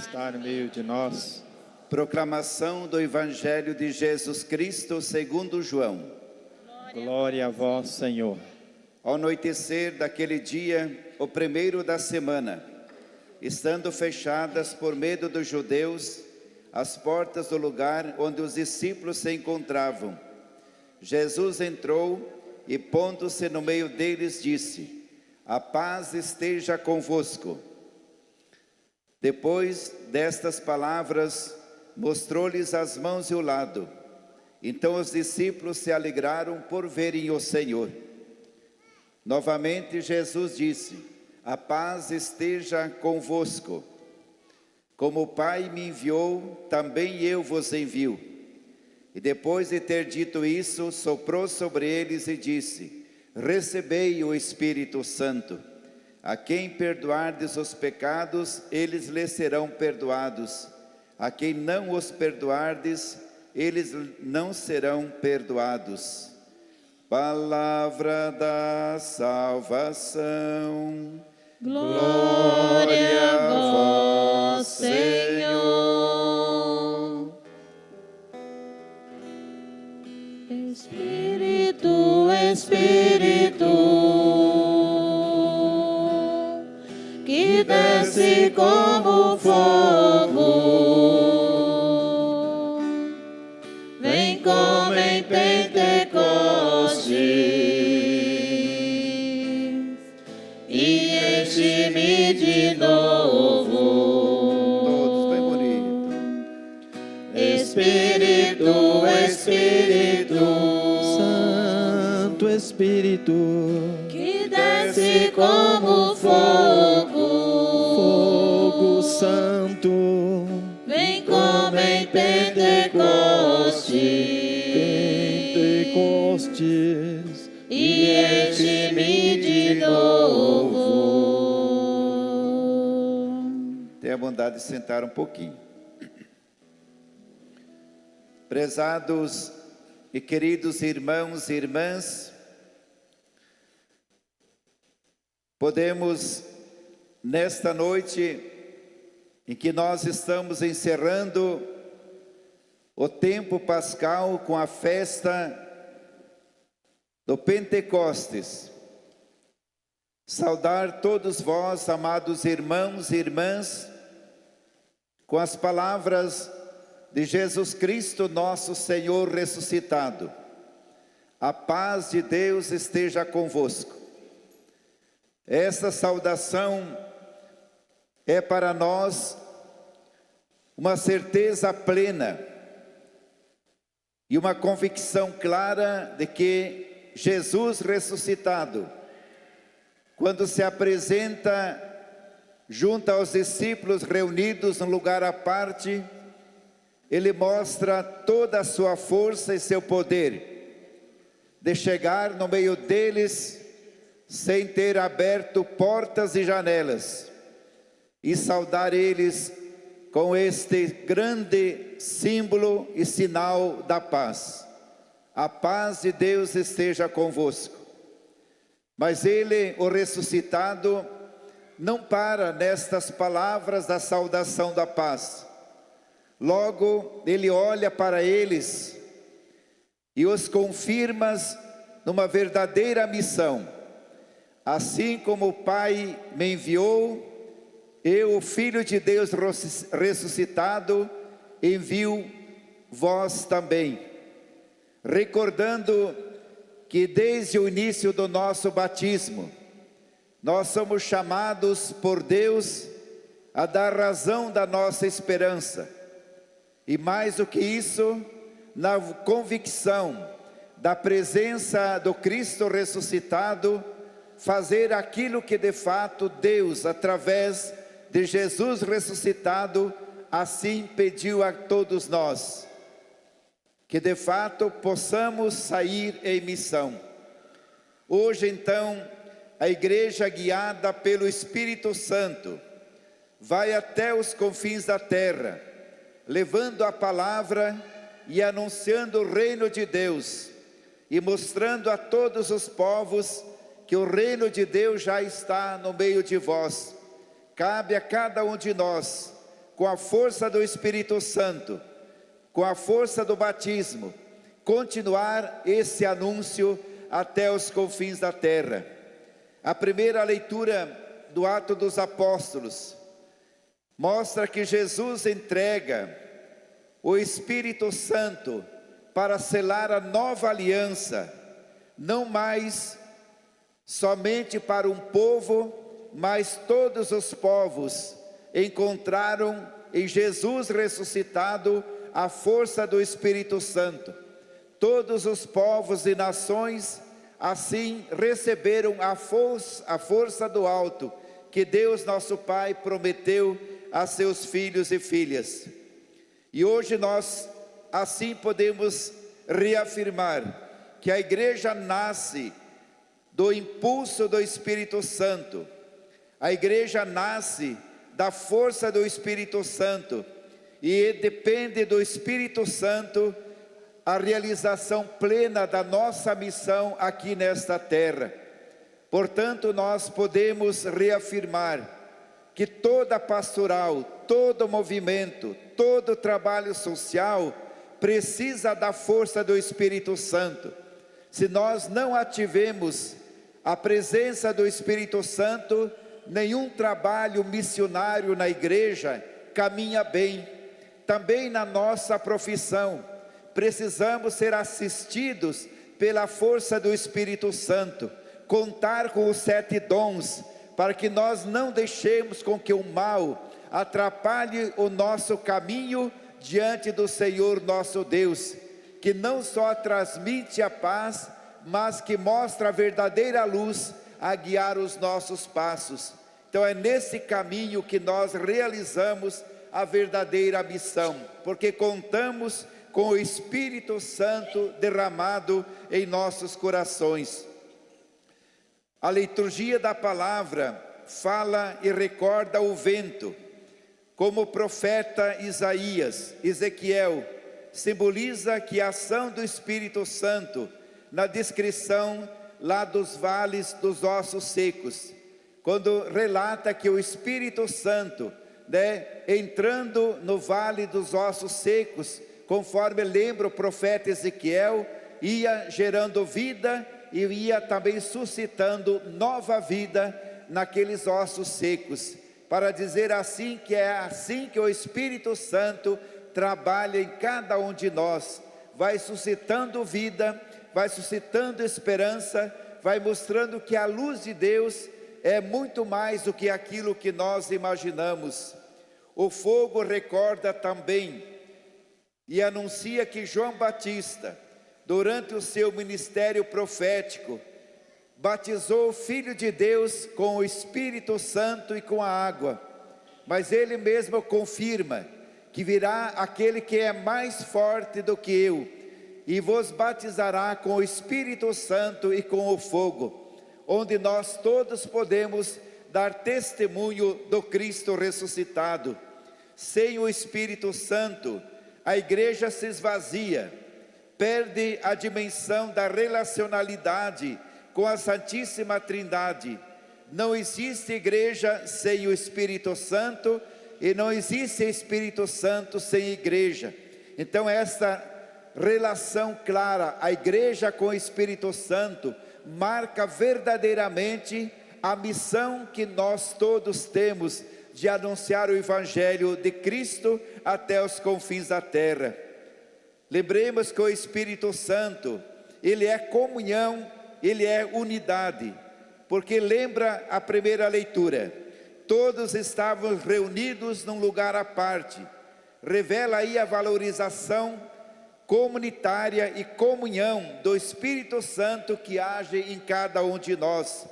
está no meio de nós. Proclamação do Evangelho de Jesus Cristo segundo João. Glória a vós, Senhor. Ao anoitecer daquele dia, o primeiro da semana, estando fechadas por medo dos judeus as portas do lugar onde os discípulos se encontravam, Jesus entrou e, pondo-se no meio deles, disse: a paz esteja convosco. Depois destas palavras, mostrou-lhes as mãos e o lado. Então os discípulos se alegraram por verem o Senhor. Novamente Jesus disse: a paz esteja convosco. Como o Pai me enviou, também eu vos envio. E depois de ter dito isso, soprou sobre eles e disse: recebei o Espírito Santo. A quem perdoardes os pecados, eles lhes serão perdoados. A quem não os perdoardes, eles não serão perdoados. Palavra da salvação. Glória a vós, Senhor. Espírito, Espírito, que desce como fogo, vem como em Pentecostes e enche-me de novo. Todos bem bonito. Espírito, Espírito, Santo Espírito, que desce como fogo, fogo santo, vem como em Pentecostes e enche-me de novo. Tenha a bondade de sentar um pouquinho. Prezados e queridos irmãos e irmãs, podemos, nesta noite em que nós estamos encerrando o tempo pascal com a festa do Pentecostes, saudar todos vós, amados irmãos e irmãs, com as palavras de Jesus Cristo, nosso Senhor ressuscitado. A paz de Deus esteja convosco. Esta saudação é para nós uma certeza plena e uma convicção clara de que Jesus ressuscitado, quando se apresenta junto aos discípulos reunidos num lugar à parte, ele mostra toda a sua força e seu poder de chegar no meio deles sem ter aberto portas e janelas e saudar eles com este grande símbolo e sinal da paz. A paz de Deus esteja convosco. Mas ele, o ressuscitado, não para nestas palavras da saudação da paz. Logo, ele olha para eles e os confirma numa verdadeira missão. Assim como o Pai me enviou, eu, o Filho de Deus ressuscitado, envio vós também. Recordando que desde o início do nosso batismo, nós somos chamados por Deus a dar razão da nossa esperança. E mais do que isso, na convicção da presença do Cristo ressuscitado, fazer aquilo que de fato Deus, através de Jesus ressuscitado, assim pediu a todos nós. Que de fato possamos sair em missão. Hoje então, a igreja guiada pelo Espírito Santo, vai até os confins da terra, levando a palavra e anunciando o reino de Deus, e mostrando a todos os povos que o reino de Deus já está no meio de vós. Cabe a cada um de nós com a força do Espírito Santo, com a força do batismo, continuar esse anúncio até os confins da terra. A primeira leitura do Atos dos Apóstolos mostra que Jesus entrega o Espírito Santo para selar a nova aliança, não mais somente para um povo, mas todos os povos encontraram em Jesus ressuscitado a força do Espírito Santo. Todos os povos e nações assim receberam a força do alto que Deus nosso Pai prometeu a seus filhos e filhas. E hoje nós assim podemos reafirmar que a igreja nasce do impulso do Espírito Santo. A igreja nasce da força do Espírito Santo e depende do Espírito Santo a realização plena da nossa missão aqui nesta terra. Portanto, nós podemos reafirmar que toda pastoral, todo movimento, todo trabalho social precisa da força do Espírito Santo. Se nós não ativemos a presença do Espírito Santo, nenhum trabalho missionário na igreja caminha bem. Também na nossa profissão, precisamos ser assistidos pela força do Espírito Santo, contar com os 7 dons, para que nós não deixemos com que o mal atrapalhe o nosso caminho diante do Senhor nosso Deus, que não só transmite a paz, mas que mostra a verdadeira luz a guiar os nossos passos. Então é nesse caminho que nós realizamos a verdadeira missão, porque contamos com o Espírito Santo derramado em nossos corações. A liturgia da palavra fala e recorda o vento, como o profeta Isaías, Ezequiel, simboliza que a ação do Espírito Santo na descrição lá dos vales dos ossos secos, quando relata que o Espírito Santo, entrando no vale dos ossos secos, conforme lembra o profeta Ezequiel, ia gerando vida e ia também suscitando nova vida naqueles ossos secos, para dizer assim que é assim que o Espírito Santo trabalha em cada um de nós, vai suscitando vida, vai suscitando esperança, vai mostrando que a luz de Deus é muito mais do que aquilo que nós imaginamos. O fogo recorda também e anuncia que João Batista, durante o seu ministério profético, batizou o Filho de Deus com o Espírito Santo e com a água, mas ele mesmo confirma que virá aquele que é mais forte do que eu, e vos batizará com o Espírito Santo e com o fogo, onde nós todos podemos dar testemunho do Cristo ressuscitado. Sem o Espírito Santo, a igreja se esvazia, perde a dimensão da relacionalidade com a Santíssima Trindade. Não existe igreja sem o Espírito Santo e não existe Espírito Santo sem igreja. Então esta relação clara, a igreja com o Espírito Santo, marca verdadeiramente a missão que nós todos temos de anunciar o Evangelho de Cristo até os confins da terra. Lembremos que o Espírito Santo, ele é comunhão, ele é unidade, porque lembra a primeira leitura, todos estavam reunidos num lugar à parte, revela aí a valorização comunitária e comunhão do Espírito Santo que age em cada um de nós.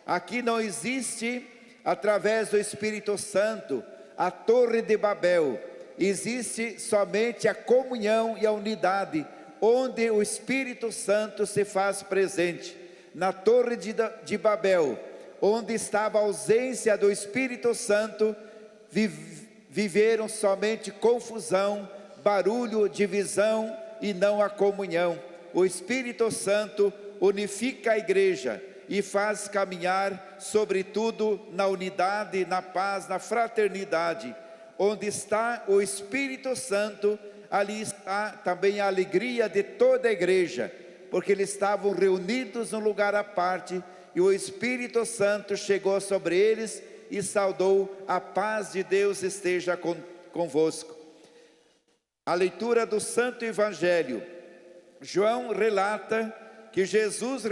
Aqui não existe, através do Espírito Santo, a Torre de Babel, existe somente a comunhão e a unidade, onde o Espírito Santo se faz presente. Na Torre de Babel, onde estava a ausência do Espírito Santo, viveram somente confusão, barulho, divisão e não a comunhão. O Espírito Santo unifica a igreja e faz caminhar, sobretudo, na unidade, na paz, na fraternidade, onde está o Espírito Santo, ali está também a alegria de toda a igreja, porque eles estavam reunidos num lugar à parte, e o Espírito Santo chegou sobre eles e saudou: a paz de Deus esteja convosco. A leitura do Santo Evangelho. João relata que Jesus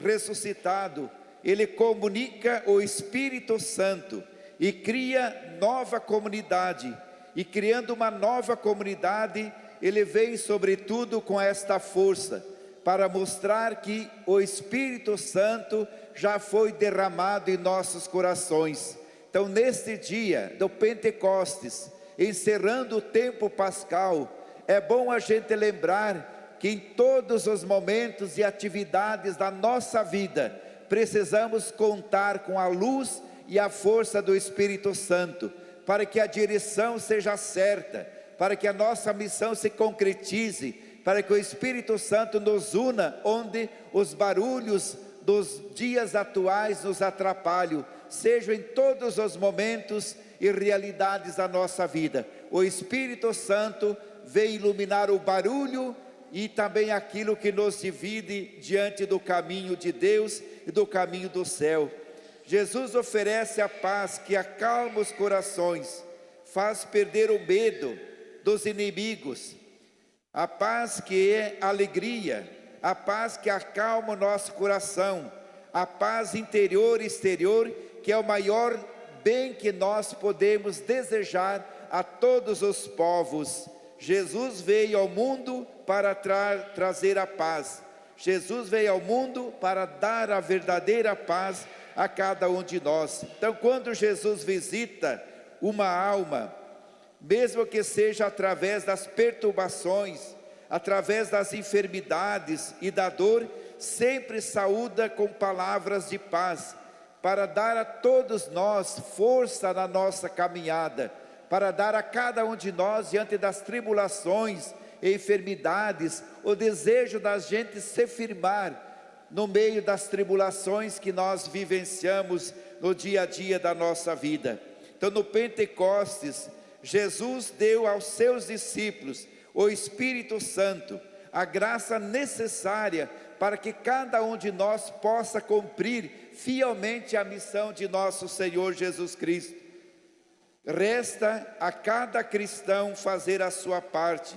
ressuscitado, ele comunica o Espírito Santo e cria nova comunidade. E criando uma nova comunidade, ele vem sobretudo com esta força, para mostrar que o Espírito Santo já foi derramado em nossos corações. Então, neste dia do Pentecostes, encerrando o tempo pascal, é bom a gente lembrar que em todos os momentos e atividades da nossa vida, precisamos contar com a luz e a força do Espírito Santo, para que a direção seja certa, para que a nossa missão se concretize, para que o Espírito Santo nos una onde os barulhos dos dias atuais nos atrapalham, sejam em todos os momentos e realidades da nossa vida. O Espírito Santo vem iluminar o barulho e também aquilo que nos divide diante do caminho de Deus e do caminho do céu. Jesus oferece a paz que acalma os corações, faz perder o medo dos inimigos, a paz que é alegria, a paz que acalma o nosso coração, a paz interior e exterior, que é o maior bem que nós podemos desejar a todos os povos. Jesus veio ao mundo para trazer a paz. Jesus veio ao mundo para dar a verdadeira paz a cada um de nós. Então, quando Jesus visita uma alma, mesmo que seja através das perturbações, através das enfermidades e da dor, sempre saúda com palavras de paz, para dar a todos nós força na nossa caminhada, para dar a cada um de nós, diante das tribulações e enfermidades, o desejo da gente se firmar no meio das tribulações que nós vivenciamos no dia a dia da nossa vida. Então, no Pentecostes, Jesus deu aos seus discípulos o Espírito Santo, a graça necessária para que cada um de nós possa cumprir fielmente a missão de nosso Senhor Jesus Cristo. Resta a cada cristão fazer a sua parte,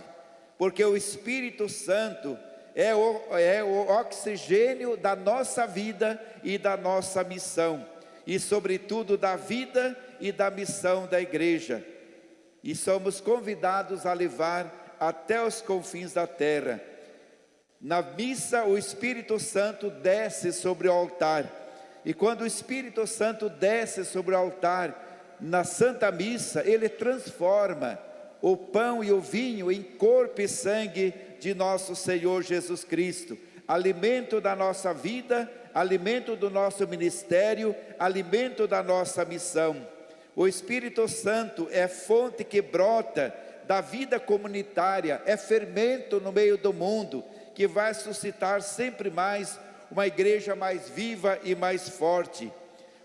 porque o Espírito Santo é o oxigênio da nossa vida e da nossa missão, e sobretudo da vida e da missão da igreja. E somos convidados a levar até os confins da terra. Na missa, o Espírito Santo desce sobre o altar, e quando o Espírito Santo desce sobre o altar, na Santa Missa, ele transforma o pão e o vinho em corpo e sangue de nosso Senhor Jesus Cristo, alimento da nossa vida, alimento do nosso ministério, alimento da nossa missão. O Espírito Santo é fonte que brota da vida comunitária, é fermento no meio do mundo, que vai suscitar sempre mais uma igreja mais viva e mais forte.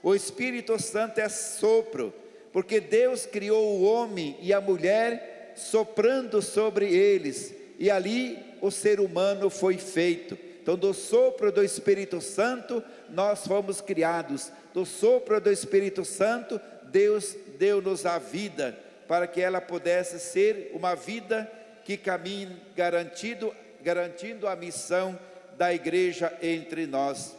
O Espírito Santo é sopro, porque Deus criou o homem e a mulher soprando sobre eles, e ali o ser humano foi feito. Então, do sopro do Espírito Santo, nós fomos criados. Do sopro do Espírito Santo, Deus deu-nos a vida, para que ela pudesse ser uma vida que caminhe garantindo a missão da igreja entre nós.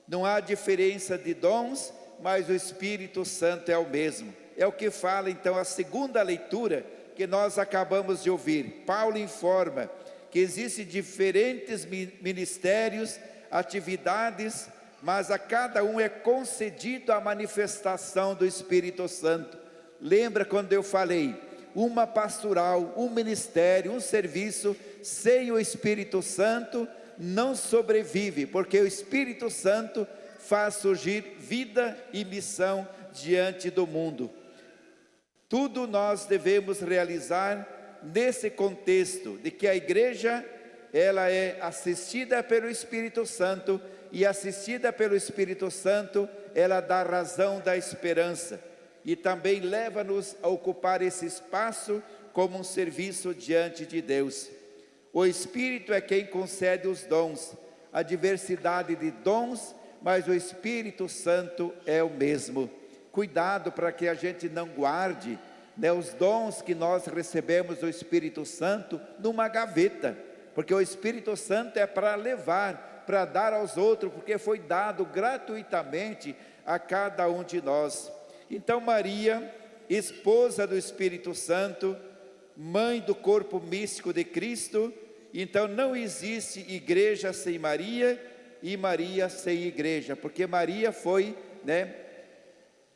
Não há diferença de dons, mas o Espírito Santo é o mesmo. É o que fala então a segunda leitura que nós acabamos de ouvir. Paulo informa que existem diferentes ministérios, atividades, mas a cada um é concedido a manifestação do Espírito Santo. Lembra quando eu falei, uma pastoral, um ministério, um serviço, sem o Espírito Santo não sobrevive, porque o Espírito Santo faz surgir vida e missão diante do mundo. Tudo nós devemos realizar nesse contexto de que a igreja, ela é assistida pelo Espírito Santo, e assistida pelo Espírito Santo, ela dá razão da esperança. e também leva-nos a ocupar esse espaço como um serviço diante de Deus. O Espírito é quem concede os dons, a diversidade de dons, mas o Espírito Santo é o mesmo. Cuidado para que a gente não guarde, né, os dons que nós recebemos do Espírito Santo numa gaveta, porque o Espírito Santo é para levar, para dar aos outros, porque foi dado gratuitamente a cada um de nós. Então Maria, esposa do Espírito Santo, mãe do corpo místico de Cristo, então não existe igreja sem Maria e Maria sem igreja, porque Maria foi,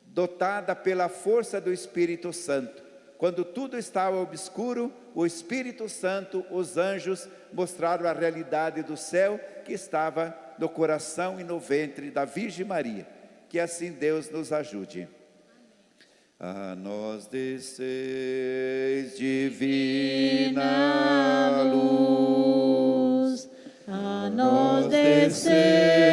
dotada pela força do Espírito Santo. Quando tudo estava obscuro, o Espírito Santo, os anjos mostraram a realidade do céu que estava no coração e no ventre da Virgem Maria. Que assim Deus nos ajude. A nós desceis divina luz, a nós desceis